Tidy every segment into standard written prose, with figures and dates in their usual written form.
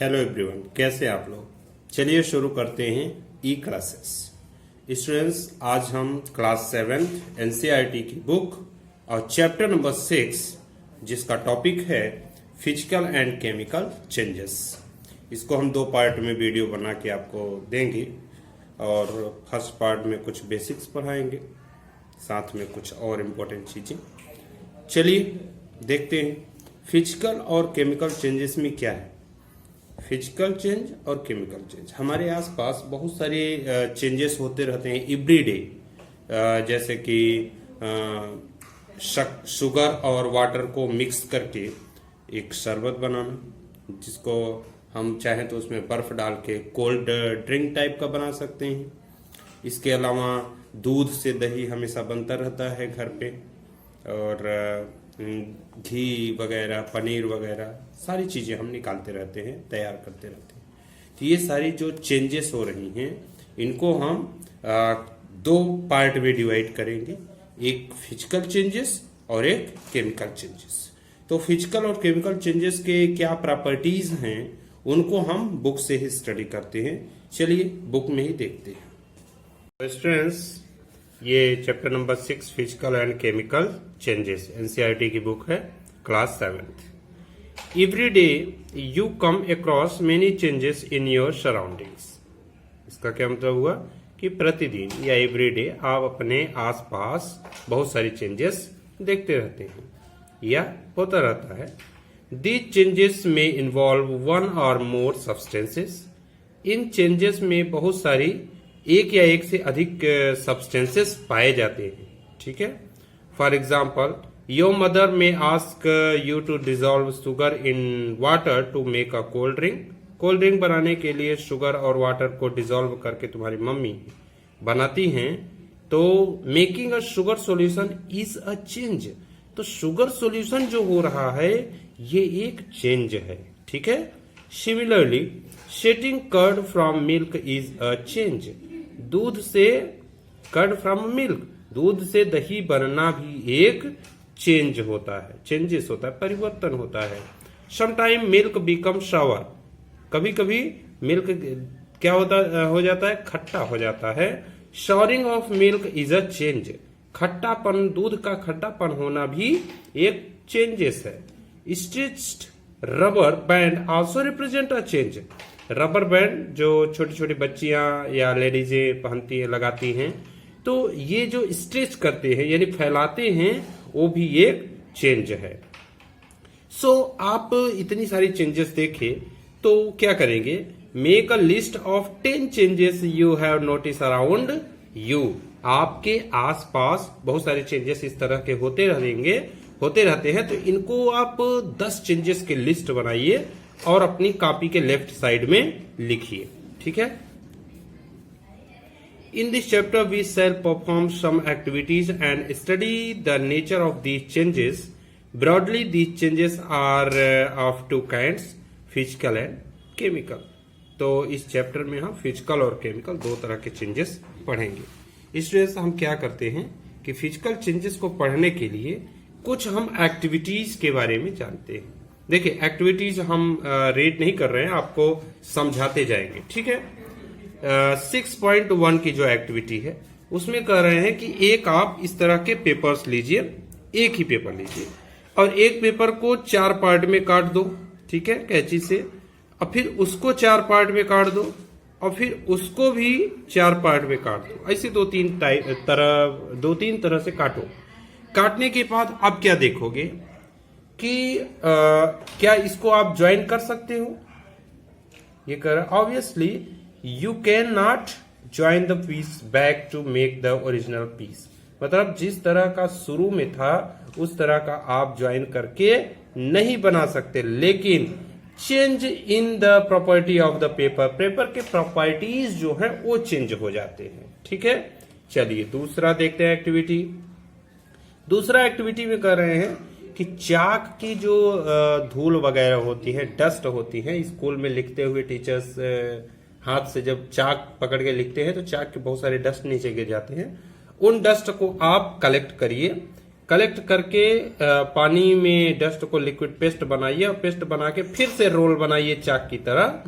Hello everyone, कैसे आप लोग। चलिए शुरू करते हैं ई क्लासेस। स्टूडेंट्स, आज हम क्लास 7 एनसीईआरटी की बुक और चैप्टर नंबर 6 जिसका टॉपिक है फिजिकल एंड केमिकल चेंजेस, इसको हम 2 पार्ट में वीडियो बना के आपको देंगे। और फर्स्ट पार्ट में कुछ बेसिक्स पढ़ाएंगे, साथ में कुछ और इम्पोर्टेंट चीज़ें। चलिए देखते हैं फिजिकल और केमिकल चेंजेस में क्या है। फिजिकल चेंज और केमिकल चेंज, हमारे आसपास बहुत सारे चेंजेस होते रहते हैं एवरीडे, जैसे कि शुगर और वाटर को मिक्स करके एक शरबत बनाना, जिसको हम चाहें तो उसमें बर्फ डाल के कोल्ड ड्रिंक टाइप का बना सकते हैं। इसके अलावा दूध से दही हमेशा बनता रहता है घर पे, और घी वगैरह, पनीर वगैरह सारी चीज़ें हम निकालते रहते हैं, तैयार करते रहते हैं। तो ये सारी जो चेंजेस हो रही हैं, इनको हम 2 पार्ट में डिवाइड करेंगे, एक फिजिकल चेंजेस और एक केमिकल चेंजेस। तो फिजिकल और केमिकल चेंजेस के क्या प्रॉपर्टीज हैं, उनको हम बुक से ही स्टडी करते हैं। चलिए बुक में ही देखते हैं। स्टूडेंट्स, ये chapter number 6 physical and chemical changes NCERT की बुक है, class 7। Every day you come across many changes in your surroundings. इसका क्या मतलब हुआ कि प्रतिदिन या एवरी डे आप अपने आसपास बहुत सारी चेंजेस देखते रहते हैं या होता रहता है। दीज चेंजेस में इन्वॉल्व 1 और मोर सब्सटेंसेस। इन चेंजेस में बहुत सारी एक या एक से अधिक सब्सटेंसेस पाए जाते हैं, ठीक है। For example, your mother may ask you to dissolve sugar in water to make a cold drink. Cold drink बनाने के लिए शुगर और वाटर को डिजोल्व करके तुम्हारी मम्मी बनाती हैं, तो making a sugar solution is a change. तो शुगर सॉल्यूशन जो हो रहा है ये एक चेंज है, ठीक है। Similarly, setting curd from milk is a change. दूध से कर्ड फ्रॉम मिल्क, दूध से दही बनना भी एक चेंज होता है, चेंजेस होता है, परिवर्तन होता है। समटाइम मिल्क बिकम सावर, कभी कभी मिल्क क्या हो जाता है, खट्टा हो जाता है। Showering of milk is a change. खट्टापन, दूध का खट्टापन होना भी एक चेंजेस है। Stitched rubber band also represent a change. Rubber band जो छोटी छोटी बच्चियां या लेडीजें पहनती हैं, लगाती हैं, तो ये जो स्ट्रेच करते हैं यानी फैलाते हैं, वो भी एक चेंज है। सो आप इतनी सारी चेंजेस देखे तो क्या करेंगे, make a list of 10 changes you have notice around you. आपके आसपास बहुत सारे चेंजेस इस तरह के होते रहते हैं, तो इनको आप 10 चेंजेस की लिस्ट बनाइए और अपनी कॉपी के लेफ्ट साइड में लिखिए, ठीक है। In this chapter we shall perform some activities and study the nature of these changes. Broadly these changes are of 2 kinds, physical and chemical. तो इस चैप्टर में हम फिजिकल और केमिकल 2 तरह के चेंजेस पढ़ेंगे। इस वजह से हम क्या करते हैं कि फिजिकल चेंजेस को पढ़ने के लिए कुछ हम एक्टिविटीज के बारे में जानते हैं। देखिए, एक्टिविटीज हम रीड नहीं कर रहे हैं, आपको समझाते जाएंगे, ठीक है। 6.1 की जो एक्टिविटी है उसमें कह रहे हैं कि एक आप इस तरह के पेपर्स लीजिए, एक ही पेपर लीजिए और एक पेपर को 4 पार्ट में काट दो, ठीक है, कैंची से। और फिर उसको 4 पार्ट में काट दो और फिर उसको भी 4 पार्ट में काट दो। ऐसे 2-3 तरह से काटो। काटने के बाद आप क्या देखोगे कि क्या इसको आप ज्वाइन कर सकते हो। ये कर obviously you can not join the piece back to make the original piece. मतलब जिस तरह का शुरू में था उस तरह का आप ज्वाइन करके नहीं बना सकते, लेकिन change in the property of the paper, paper के प्रॉपर्टीज जो है वो चेंज हो जाते हैं, ठीक है। चलिए दूसरा देखते हैं एक्टिविटी। दूसरा एक्टिविटी में कर रहे हैं कि चाक की जो धूल वगैरह होती है, डस्ट होती है, स्कूल में लिखते हुए टीचर्स हाथ से जब चाक पकड़ के लिखते हैं तो चाक के बहुत सारे डस्ट नीचे गिर जाते हैं। उन डस्ट को आप कलेक्ट करिए। कलेक्ट करके पानी में डस्ट को लिक्विड पेस्ट बनाइए और पेस्ट बना के फिर से रोल बनाइए चाक की तरह।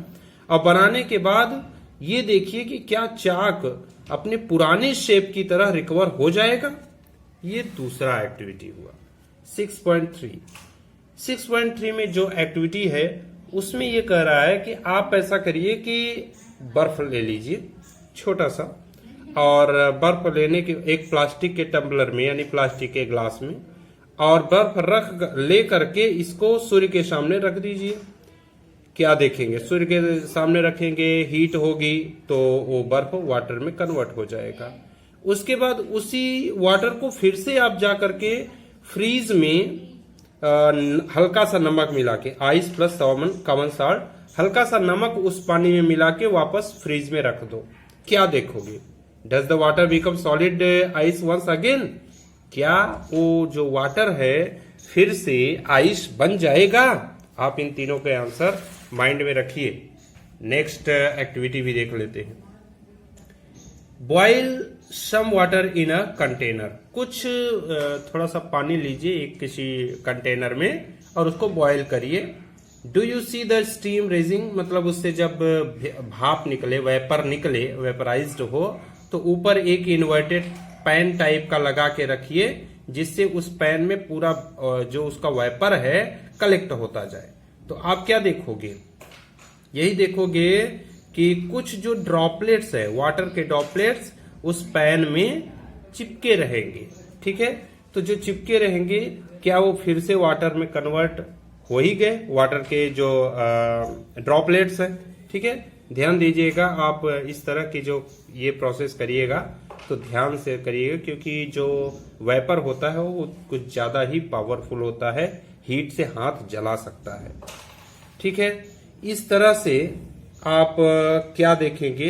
और बनाने के बाद ये देखिए कि क्या चाक अपने पुराने शेप की तरह रिकवर हो जाएगा। ये दूसरा एक्टिविटी हुआ। 6.3 में जो एक्टिविटी है उसमें ये कह रहा है कि आप ऐसा करिए कि बर्फ ले लीजिए छोटा सा, और बर्फ लेने के एक प्लास्टिक के टम्बलर में यानी प्लास्टिक के ग्लास में, और बर्फ ले करके इसको सूर्य के सामने रख दीजिए। क्या देखेंगे, सूर्य के सामने रखेंगे, हीट होगी तो वो बर्फ वाटर में कन्वर्ट हो जाएगा। उसके बाद उसी वाटर को फिर से आप जा करके फ्रीज में हल्का सा नमक मिला के, आइस प्लस कॉमन साल्ट, हल्का सा नमक उस पानी में मिला के वापस फ्रीज में रख दो। क्या देखोगे, does the water become solid ice once again? क्या वो जो वाटर है फिर से आइस बन जाएगा? आप इन तीनों के आंसर माइंड में रखिए। नेक्स्ट एक्टिविटी भी देख लेते हैं। Boil some water in a container. कुछ थोड़ा सा पानी लीजिए एक किसी कंटेनर में और उसको बॉईल करिए। Do you see the steam raising? मतलब उससे जब भाप निकले, वेपर निकले, वेपराइज्ड हो, तो ऊपर एक इन्वर्टेड पैन टाइप का लगा के रखिए जिससे उस पैन में पूरा जो उसका वेपर है कलेक्ट होता जाए। तो आप क्या देखोगे, यही देखोगे कि कुछ जो ड्रॉपलेट्स है, वाटर के ड्रॉपलेट्स उस पैन में चिपके रहेंगे। ठीक है, तो जो चिपके रहेंगे क्या वो फिर से वाटर में कन्वर्ट हो ही गए, वाटर के जो ड्रॉपलेट्स है। ठीक है, ध्यान दीजिएगा, आप इस तरह की जो ये प्रोसेस करिएगा तो ध्यान से करिएगा, क्योंकि जो वेपर होता है वो कुछ ज्यादा ही पावरफुल होता है, हीट से हाथ जला सकता है। ठीक है, इस तरह से आप क्या देखेंगे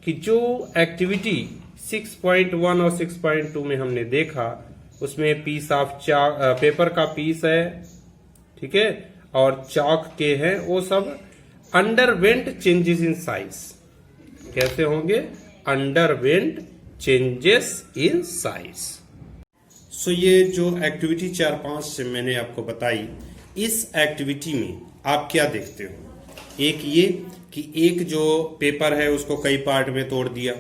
कि जो एक्टिविटी 6.1 और 6.2 में हमने देखा उसमें पीस ऑफ पेपर का पीस है, ठीक है, और चॉक के हैं, वो सब अंडरवेंट चेंजेस इन साइज। कैसे होंगे? Underwent changes in size. So ये जो एक्टिविटी 4-5 से मैंने आपको बताई, इस एक्टिविटी में आप क्या देखते हो? एक ये कि एक जो पेपर है उसको कई पार्ट में तोड़ दिया,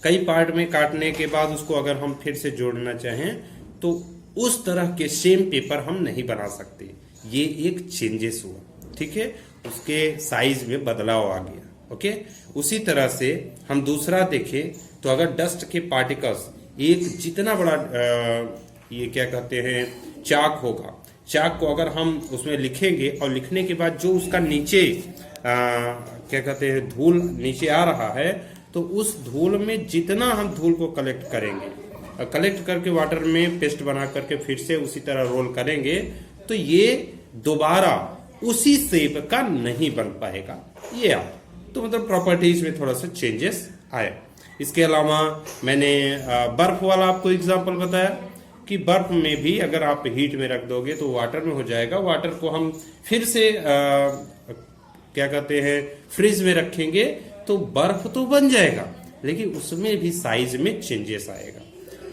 कई पार्ट में काटने के बाद उसको अगर हम फिर से जोड़ना चाहें तो उस तरह के सेम पेपर हम नहीं बना सकते। ये एक चेंजेस हुआ। ठीक है, उसके साइज में बदलाव आ गया। ओके, उसी तरह से हम दूसरा देखें तो अगर डस्ट के पार्टिकल्स, एक जितना बड़ा ये क्या कहते हैं चाक होगा, चाक को अगर हम उसमें लिखेंगे और लिखने के बाद जो उसका नीचे क्या कहते हैं धूल नीचे आ रहा है, तो उस धूल में जितना हम धूल को कलेक्ट करेंगे, कलेक्ट करके वाटर में पेस्ट बना करके फिर से उसी तरह रोल करेंगे, तो ये दोबारा उसी शेप का नहीं बन पाएगा। ये तो मतलब प्रॉपर्टीज में थोड़ा सा चेंजेस आए। इसके अलावा मैंने बर्फ वाला आपको एग्जांपल बताया कि बर्फ में भी अगर आप हीट में रख दोगे तो वाटर में हो जाएगा। वाटर को हम फिर से क्या कहते हैं फ्रिज में रखेंगे तो बर्फ तो बन जाएगा, लेकिन उसमें भी साइज में चेंजेस आएगा।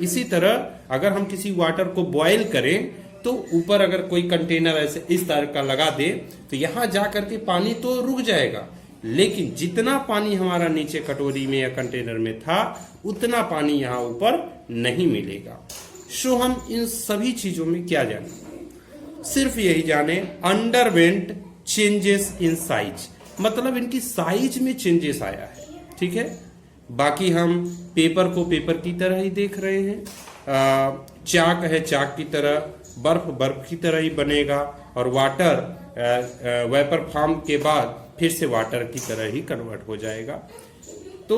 इसी तरह अगर हम किसी वाटर को बॉयल करें तो ऊपर अगर कोई कंटेनर ऐसे इस तरह का लगा दे तो यहाँ जा करके पानी तो रुक जाएगा, लेकिन जितना पानी हमारा नीचे कटोरी में या कंटेनर में था उतना पानी यहाँ ऊपर नहीं मिलेगा। सो हम इन सभी चीजों में क्या जाने? सिर्फ यही जाने अंडरवेंट चेंजेस इन साइज, मतलब इनकी साइज में चेंजेस आया है। ठीक है, बाकी हम पेपर को पेपर की तरह ही देख रहे हैं, चाक है चाक की तरह, बर्फ बर्फ की तरह ही बनेगा, और वाटर वेपर फॉर्म के बाद फिर से वाटर की तरह ही कन्वर्ट हो जाएगा। तो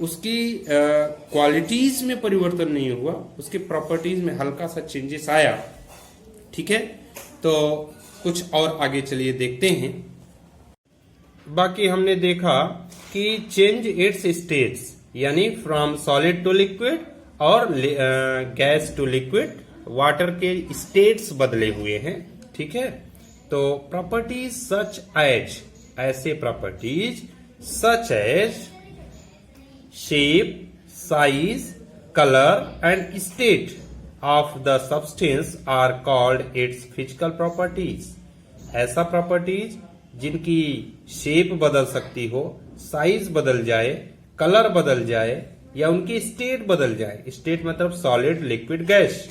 उसकी क्वालिटीज में परिवर्तन नहीं हुआ, उसके प्रॉपर्टीज में हल्का सा चेंजेस आया। ठीक है, तो कुछ और आगे चलिए देखते हैं। बाकी हमने देखा कि चेंज इट्स स्टेट्स, यानी फ्रॉम सॉलिड टू लिक्विड और गैस टू लिक्विड, वाटर के स्टेट्स बदले हुए हैं। ठीक है, तो प्रॉपर्टीज सच एज, ऐसे properties such as shape, size, colour and state of the substance are called its physical properties. ऐसा प्रॉपर्टीज जिनकी शेप बदल सकती हो, साइज बदल जाए, कलर बदल जाए या उनकी स्टेट बदल जाए। स्टेट मतलब सॉलिड, लिक्विड, गैस।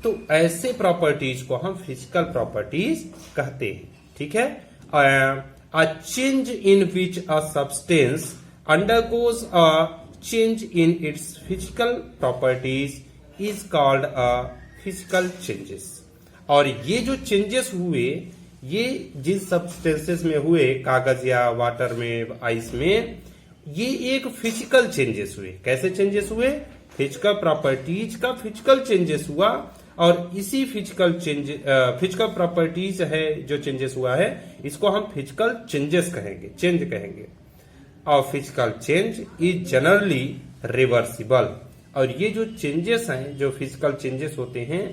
तो ऐसे प्रॉपर्टीज को हम फिजिकल प्रॉपर्टीज कहते हैं। ठीक है। A change in which a substance undergoes a change in its physical properties is called a physical changes. और ये जो चेंजेस हुए, ये जिस सब्सटेंसेस में हुए, कागज या वाटर में, आइस में, ये एक फिजिकल चेंजेस हुए। कैसे चेंजेस हुए? फिजिकल प्रॉपर्टीज का फिजिकल चेंजेस हुआ। और इसी फिजिकल प्रॉपर्टीज है जो चेंजेस हुआ है, इसको हम फिजिकल चेंजेस कहेंगे, चेंज कहेंगे। और physical change is generally reversible. और ये जो चेंजेस हैं, जो फिजिकल चेंजेस होते हैं,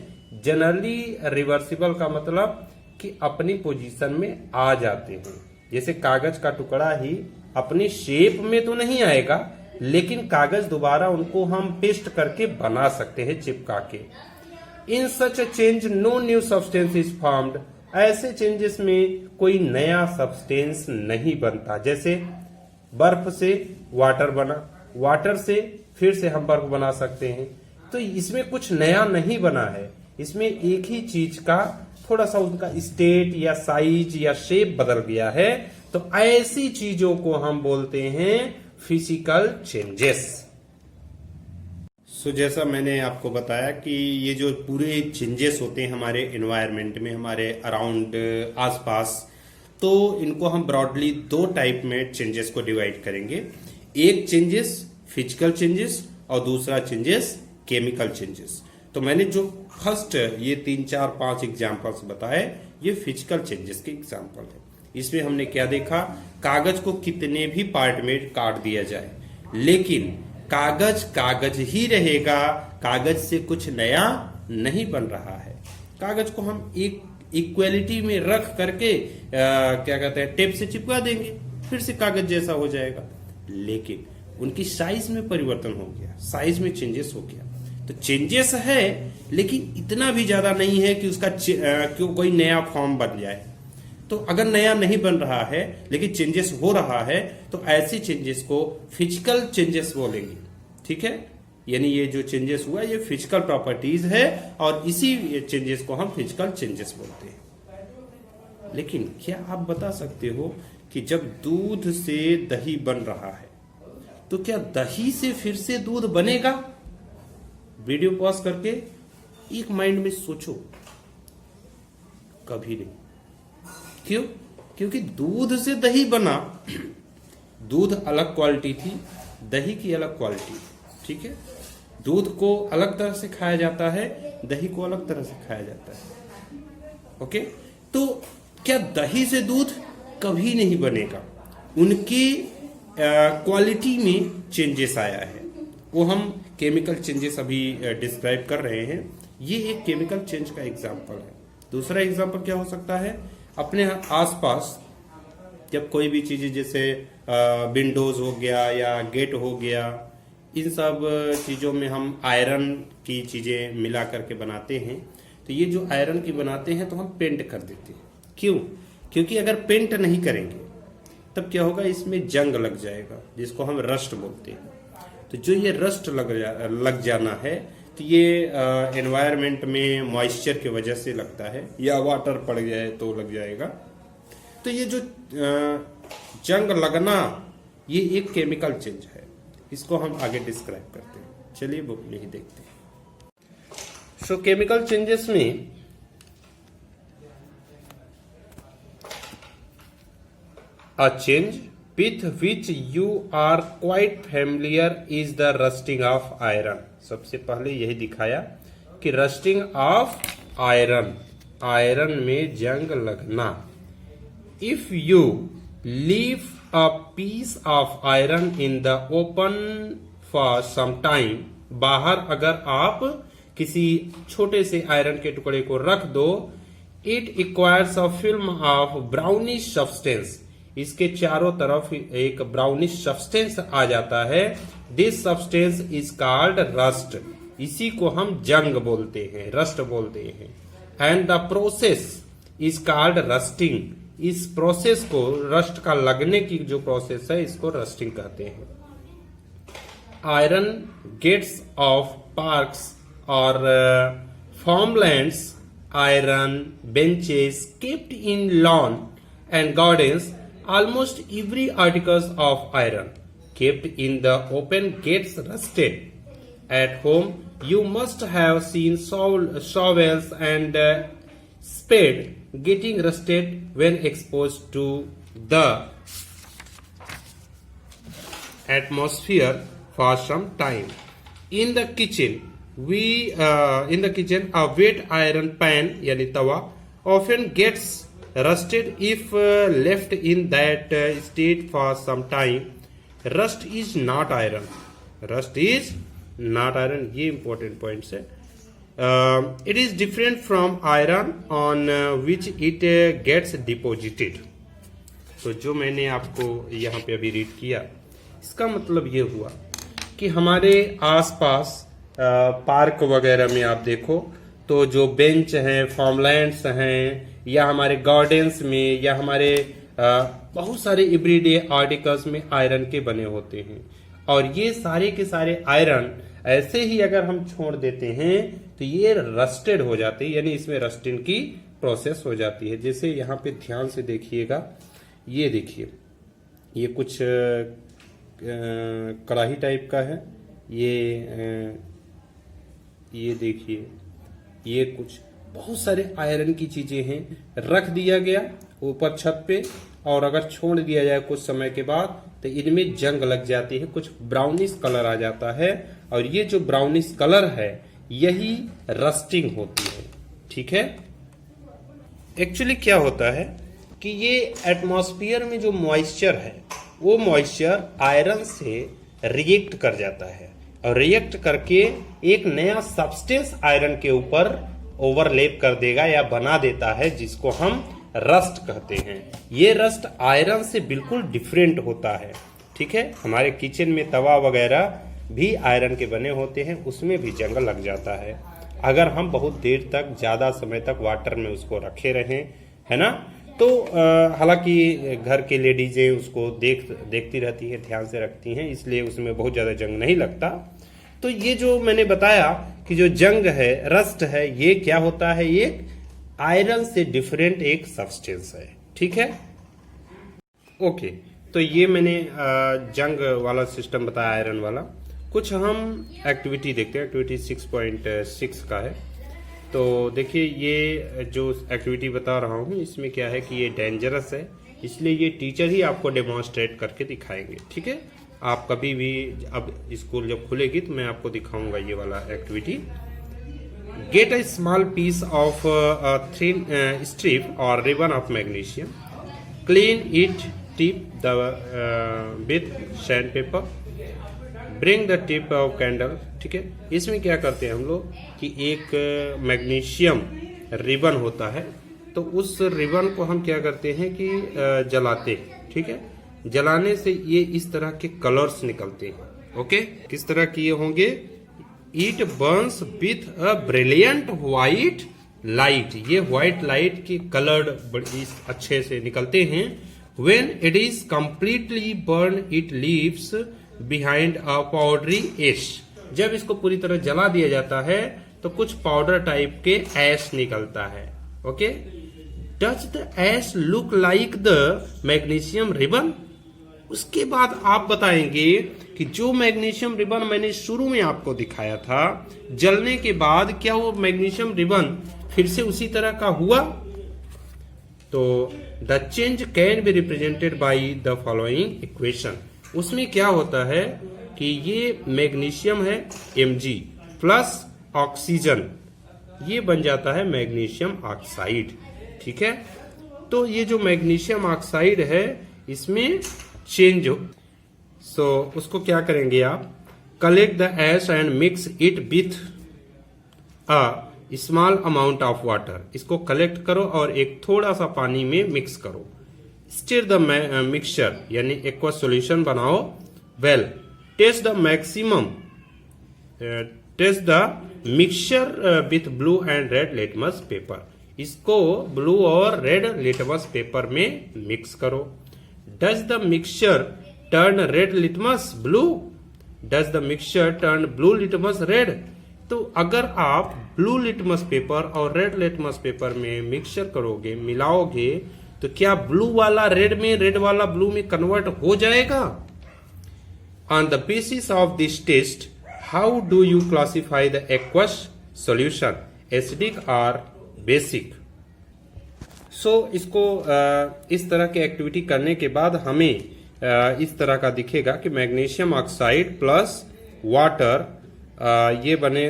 जनरली रिवर्सिबल का मतलब कि अपनी पोजीशन में आ जाते हैं। जैसे कागज का टुकड़ा ही अपनी शेप में तो नहीं आएगा, लेकिन कागज दोबारा उनको हम पेस्ट करके बना सकते हैं, चिपका के। In such a change no new substance is formed. ऐसे चेंजेस में कोई नया सब्सटेंस नहीं बनता। जैसे बर्फ से वाटर बना, वाटर से फिर से हम बर्फ बना सकते हैं। तो इसमें कुछ नया नहीं बना है, इसमें एक ही चीज का थोड़ा सा उनका स्टेट या साइज या शेप बदल गया है। तो ऐसी चीजों को हम बोलते हैं फिजिकल चेंजेस। जैसा मैंने आपको बताया कि ये जो पूरे चेंजेस होते हैं हमारे एनवायरनमेंट में, हमारे अराउंड, आसपास, तो इनको हम ब्रॉडली दो टाइप में चेंजेस को डिवाइड करेंगे। एक चेंजेस फिजिकल चेंजेस और दूसरा चेंजेस केमिकल चेंजेस। तो मैंने जो फर्स्ट ये 3, 4, 5 एग्जाम्पल्स बताए, ये फिजिकल चेंजेस के एग्जाम्पल है। इसमें हमने क्या देखा? कागज को कितने भी पार्ट में काट दिया जाए, लेकिन कागज कागज ही रहेगा, कागज से कुछ नया नहीं बन रहा है। कागज को हम एक इक्वलिटी में रख करके क्या कहते हैं, टेप से चिपका देंगे, फिर से कागज जैसा हो जाएगा। लेकिन उनकी साइज में परिवर्तन हो गया, साइज में चेंजेस हो गया। तो चेंजेस है, लेकिन इतना भी ज्यादा नहीं है कि उसका कोई नया फॉर्म बन जाए। तो अगर नया नहीं बन रहा है लेकिन चेंजेस हो रहा है, तो ऐसी चेंजेस को फिजिकल चेंजेस बोलेंगे। ठीक है। यानी ये जो चेंजेस हुआ ये फिजिकल प्रॉपर्टीज है, और इसी चेंजेस को हम फिजिकल चेंजेस बोलते हैं। लेकिन क्या आप बता सकते हो कि जब दूध से दही बन रहा है, तो क्या दही से फिर से दूध बनेगा? वीडियो पॉज करके एक माइंड में सोचो, कभी नहीं। क्यों? क्योंकि दूध से दही बना, दूध अलग क्वालिटी थी, दही की अलग क्वालिटी। ठीक है। दूध को अलग तरह से खाया जाता है, दही को अलग तरह से खाया जाता है। ओके। तो क्या दही से दूध कभी नहीं बनेगा? उनकी क्वालिटी में चेंजेस आया है, वो हम केमिकल चेंजेस अभी डिस्क्राइब कर रहे हैं। ये एक केमिकल चेंज का एग्जाम्पल है। दूसरा एग्जाम्पल क्या हो सकता है? अपने आसपास जब कोई भी चीजें, जैसे विंडोज हो गया या गेट हो गया, इन सब चीजों में हम आयरन की चीजें मिला करके बनाते हैं। तो ये जो आयरन की बनाते हैं तो हम पेंट कर देते हैं। क्यों? क्योंकि अगर पेंट नहीं करेंगे तब क्या होगा, इसमें जंग लग जाएगा, जिसको हम रस्ट बोलते हैं। तो जो ये रस्ट लग जाना है, तो ये एनवायरनमेंट में मॉइस्चर की वजह से लगता है, या वाटर पड़ जाए तो लग जाएगा। तो ये जो जंग लगना, ये एक केमिकल चेंज है। इसको हम आगे डिस्क्राइब करते हैं। चलिए बुक में ही देखते हैं। सो केमिकल चेंजेस में a change with which you are quite familiar is the rusting of iron। सबसे पहले यही दिखाया कि रस्टिंग ऑफ आयरन, आयरन में जंग लगना। If you leave a piece of iron in the open for some time, बाहर अगर आप किसी छोटे से आयरन के टुकड़े को रख दो, it acquires a film of brownish substance. इसके चारों तरफ एक ब्राउनिश सब्सटेंस आ जाता है। This substance is called rust. इसी को हम जंग बोलते हैं, रस्ट बोलते हैं। And the process is called rusting. इस प्रोसेस को, रस्ट का लगने की जो प्रोसेस है, इसको रस्टिंग कहते हैं। आयरन गेट्स ऑफ पार्क्स और farmlands, iron benches kept in lawn and gardens, almost every articles of iron kept in the open gets rusted. At home, you must have seen shovels and spade getting rusted when exposed to the atmosphere for some time. In the kitchen, a wet iron pan yani tawa often gets rusted if left in that state for some time. Rust is not iron. Rust is not iron. ये important points है. It is different from iron on which it gets deposited. तो जो मैंने आपको यहाँ पे अभी read किया, इसका मतलब ये हुआ कि हमारे आसपास पार्क वगैरह में आप देखो तो जो बेंच हैं, फार्मलैंड्स हैं, या हमारे गार्डन्स में, या हमारे बहुत सारे एवरीडे आर्टिकल्स में आयरन के बने होते हैं। और ये सारे के सारे आयरन ऐसे ही अगर हम छोड़ देते हैं तो ये रस्टेड हो जाते हैं, यानी इसमें रस्टिंग की प्रोसेस हो जाती है। जैसे यहाँ पे ध्यान से देखिएगा, ये देखिए, ये कुछ कढ़ाई टाइप का है, ये देखिए, ये कुछ बहुत सारे आयरन की चीजें हैं, रख दिया गया ऊपर छत पे, और अगर छोड़ दिया जाए कुछ समय के बाद तो इनमें जंग लग जाती है, कुछ ब्राउनिश कलर आ जाता है, और ये जो ब्राउनिश कलर है यही रस्टिंग होती है। ठीक है। एक्चुअली क्या होता है कि ये एटमॉस्फेयर में जो मॉइस्चर है, वो मॉइस्चर आयरन से रिएक्ट कर जाता है, और रिएक्ट करके एक नया सब्सटेंस आयरन के ऊपर ओवरलैप कर देगा या बना देता है, जिसको हम रस्ट कहते हैं। ये रस्ट आयरन से बिल्कुल डिफरेंट होता है। ठीक है। हमारे किचन में तवा वगैरह भी आयरन के बने होते हैं, उसमें भी जंग लग जाता है अगर हम बहुत देर तक, ज्यादा समय तक वाटर में उसको रखे रहें, है ना। तो हालांकि घर के लेडीजें उसको देखती रहती है, ध्यान से रखती हैं, इसलिए उसमें बहुत ज्यादा जंग नहीं लगता। तो ये जो मैंने बताया कि जो जंग है, रस्ट है, ये क्या होता है, ये आयरन से डिफरेंट एक सब्सटेंस है। ठीक है। ओके, तो ये मैंने जंग वाला सिस्टम बताया, आयरन वाला। कुछ हम एक्टिविटी देखते हैं। एक्टिविटी 6.6 का है। तो देखिए, ये जो एक्टिविटी बता रहा हूँ इसमें क्या है कि ये डेंजरस है, इसलिए ये टीचर ही आपको डेमोन्स्ट्रेट करके दिखाएंगे। ठीक है। आप कभी भी, अब स्कूल जब खुलेगी तो मैं आपको दिखाऊंगा ये वाला activity. Get a small piece of thin strip और ribbon of magnesium, clean it, tip the with sandpaper, bring the tip of candle. ठीक है। इसमें क्या करते हैं हम लोग कि एक मैग्नीशियम रिबन होता है, तो उस रिबन को हम क्या करते हैं कि जलाते हैं। ठीक है। जलाने से ये इस तरह के कलर्स निकलते हैं। ओके, किस तरह के ये होंगे? It burns with a brilliant white light. ये व्हाइट लाइट के कलर बड़ी अच्छे से निकलते हैं। When it is completely burn it leaves behind a powdery ash. जब इसको पूरी तरह जला दिया जाता है तो कुछ पाउडर टाइप के ऐश निकलता है। Okay, does the ash look like the magnesium ribbon? उसके बाद आप बताएंगे कि जो मैग्नीशियम रिबन मैंने शुरू में आपको दिखाया था, जलने के बाद क्या वो मैग्नीशियम रिबन फिर से उसी तरह का हुआ? तो the change can be represented by the following equation. उसमें क्या होता है कि ये मैग्नीशियम है Mg प्लस ऑक्सीजन, ये बन जाता है मैग्नीशियम ऑक्साइड। ठीक है। तो ये जो मैग्नीशियम ऑक्साइड है इसमें चेंज हो, सो उसको क्या करेंगे आप? Collect the ash and mix it with a small amount of water. इसको कलेक्ट करो और एक थोड़ा सा पानी में मिक्स करो। स्टिर द मिक्सचर यानी एक्वा सॉल्यूशन बनाओ। Well, test the maximum test the mixture with blue and red litmus paper. इसको ब्लू और रेड लिटमस पेपर में मिक्स करो। Does the mixture turn red litmus blue? Does the mixture turn blue litmus red? तो अगर आप blue litmus paper और red litmus paper में mixture करोगे, मिलाओगे, तो क्या ब्लू वाला रेड में, रेड वाला ब्लू में कन्वर्ट हो जाएगा? On the basis of this test, how do you classify the aqueous solution, acidic और बेसिक? इसको इस तरह की एक्टिविटी करने के बाद हमें इस तरह का दिखेगा कि मैग्नीशियम ऑक्साइड प्लस वाटर, ये बने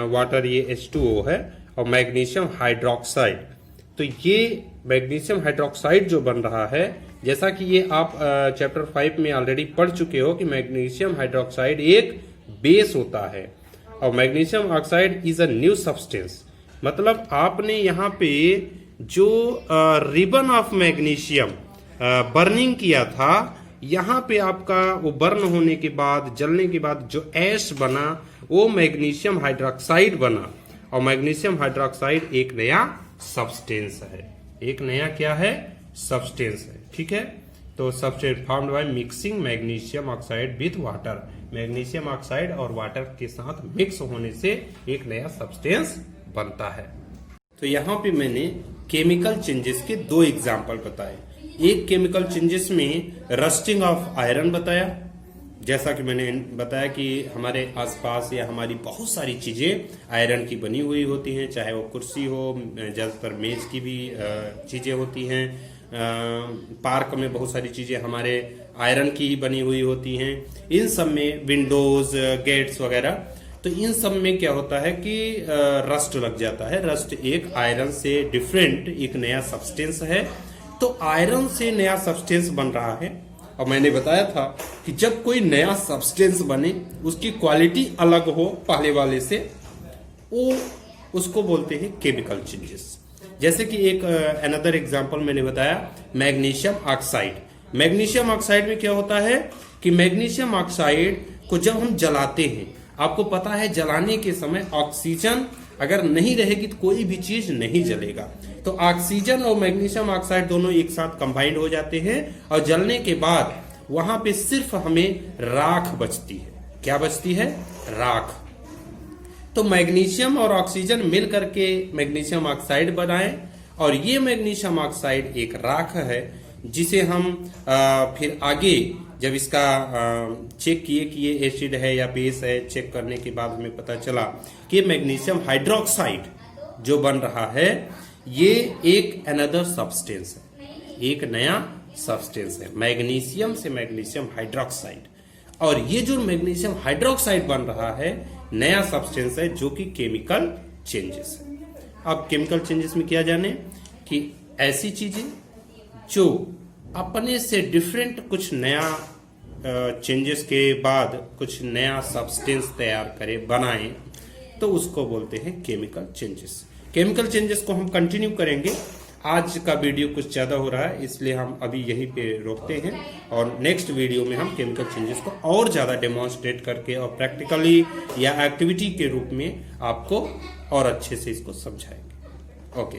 वाटर, ये H2O है, और मैग्नीशियम हाइड्रोक्साइड। तो ये मैग्नीशियम हाइड्रोक्साइड जो बन रहा है, जैसा कि ये आप चैप्टर 5 में ऑलरेडी पढ़ चुके हो कि मैग्नीशियम हाइड्रोक्साइड एक बेस होता है और magnesium oxide is a new substance. मतलब आपने यहाँ पे जो रिबन ऑफ मैग्नीशियम बर्निंग किया था, यहाँ पे आपका वो बर्न होने के बाद, जलने के बाद जो ऐश बना वो मैग्नीशियम हाइड्रोक्साइड बना, और मैग्नीशियम हाइड्रोक्साइड एक नया सब्सटेंस है। एक नया क्या है? सब्सटेंस है। ठीक है, तो substance formed by mixing magnesium oxide with water. Magnesium oxide और वाटर के साथ मिक्स होने से एक नया सब्सटेंस बनता है। तो यहाँ पे मैंने केमिकल चेंजेस के 2 एग्जाम्पल बताए। एक केमिकल चेंजेस में रस्टिंग ऑफ आयरन बताया, जैसा कि मैंने बताया कि हमारे आसपास या हमारी बहुत सारी चीजें आयरन की बनी हुई होती हैं, चाहे वो कुर्सी हो, ज्यादातर मेज की भी चीजें होती हैं, पार्क में बहुत सारी चीजें हमारे आयरन की ही बनी हुई होती हैं। इन सब में विंडोज, गेट्स वगैरह, तो इन सब में क्या होता है कि रस्ट लग जाता है। रस्ट एक आयरन से डिफरेंट एक नया सब्सटेंस है। तो आयरन से नया सब्सटेंस बन रहा है, और मैंने बताया था कि जब कोई नया सब्सटेंस बने, उसकी क्वालिटी अलग हो पहले वाले से, वो उसको बोलते हैं केमिकल चेंजेस। जैसे कि एक अनदर एग्जांपल मैंने बताया मैग्नीशियम ऑक्साइड। मैग्नीशियम ऑक्साइड में क्या होता है कि मैग्नीशियम ऑक्साइड को जब हम जलाते हैं, आपको पता है जलाने के समय ऑक्सीजन अगर नहीं रहेगी तो कोई भी चीज नहीं जलेगा। तो ऑक्सीजन और मैग्नीशियम ऑक्साइड दोनों एक साथ कंबाइंड हो जाते हैं, और जलने के बाद वहां पे सिर्फ हमें राख बचती है। क्या बचती है? राख। तो मैग्नीशियम और ऑक्सीजन मिल करके मैग्नीशियम ऑक्साइड बनाए, और ये मैग्नीशियम ऑक्साइड एक राख है जिसे हम फिर आगे जब इसका चेक किए कि ये एसिड है या बेस है, चेक करने के बाद हमें पता चला कि मैग्नीशियम हाइड्रोक्साइड जो बन रहा है ये एक अनदर सब्सटेंस है, एक नया सब्सटेंस है। मैग्नीशियम से मैग्नीशियम हाइड्रोक्साइड, और ये जो मैग्नीशियम हाइड्रोक्साइड बन रहा है नया सब्सटेंस है जो कि केमिकल चेंजेस है। अब केमिकल चेंजेस में क्या जाने कि ऐसी चीजें जो अपने से डिफरेंट कुछ नया चेंजेस के बाद कुछ नया सब्सटेंस तैयार करे, बनाए, तो उसको बोलते हैं केमिकल चेंजेस। केमिकल चेंजेस को हम कंटिन्यू करेंगे। आज का वीडियो कुछ ज्यादा हो रहा है, इसलिए हम अभी यहीं पे रोकते हैं, और नेक्स्ट वीडियो में हम केमिकल चेंजेस को और ज्यादा डेमोन्स्ट्रेट करके और प्रैक्टिकली या एक्टिविटी के रूप में आपको और अच्छे से इसको समझाएंगे। ओके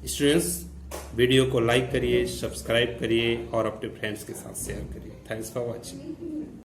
स्टूडेंट्स, वीडियो को लाइक करिए, सब्सक्राइब करिए और अपने फ्रेंड्स के साथ शेयर करिए। Thanks for watching.